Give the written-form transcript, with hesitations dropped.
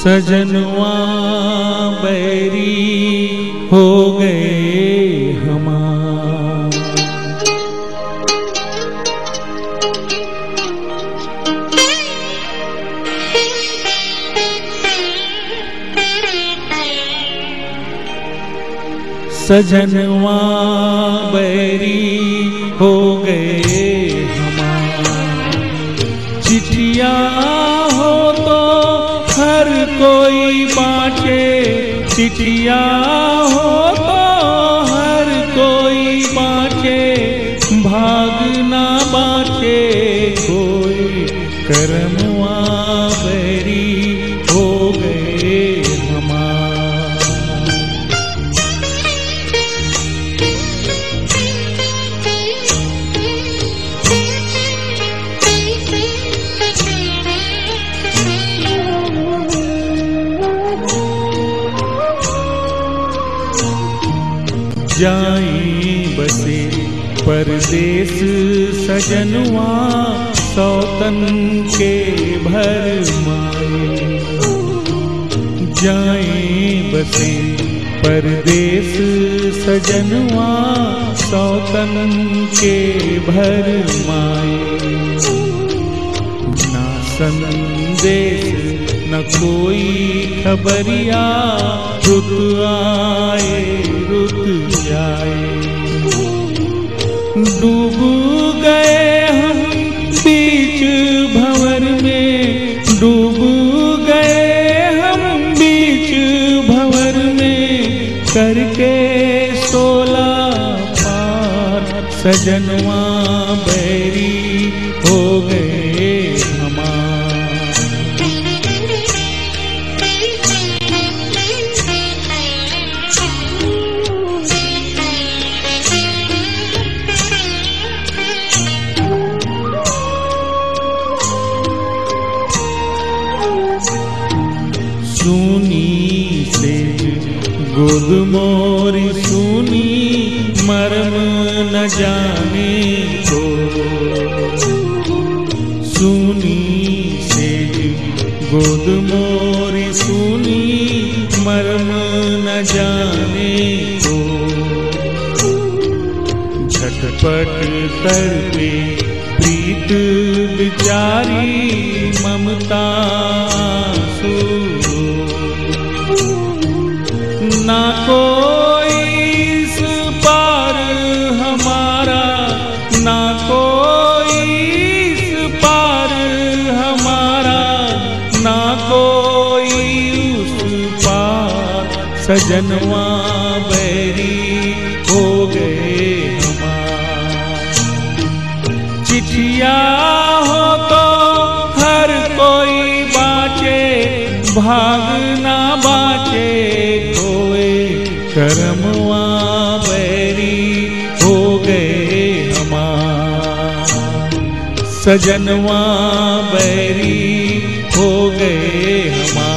सजनवा बैरी हो गए हमार। सजनवा बैरी हो गए हमार। चिट्ठिया हो तो हर कोई बाँटे, चिट्ठिया हो तो हर कोई बाँटे, भाग ना बाँटे कोई, करमवा बैरी हो गए हमार। जाई बसे परदेस सजनवा, सौतन के भर माए। जाई बसे परदेस सजनवा, सौतन के भर माए। ना संदेश न कोई खबरिया, रुत आए रुत जाए। डूब गए हम बीच भंवर में, डूब गए हम बीच भंवर में, करके 16 पार सजनवा बैरी हो गए हमार। सुनी से गोद मोरी सुनी, मर्म न जाने को। सुनी से गोद मोरी सुनी, मर्म न जाने को। झटपट तड़पे प्रीत बिचारी, ममता ना कोई इस पार हमारा, ना कोई इस पार हमारा, ना कोई उस पार सजनवा बैरी हो गए हमार। चिट्ठिया हो तो हर कोई बाँचे, भाग ना बाँचे कोई, करमवा बैरी हो गए हमार। सजनवा बैरी हो गए हमार।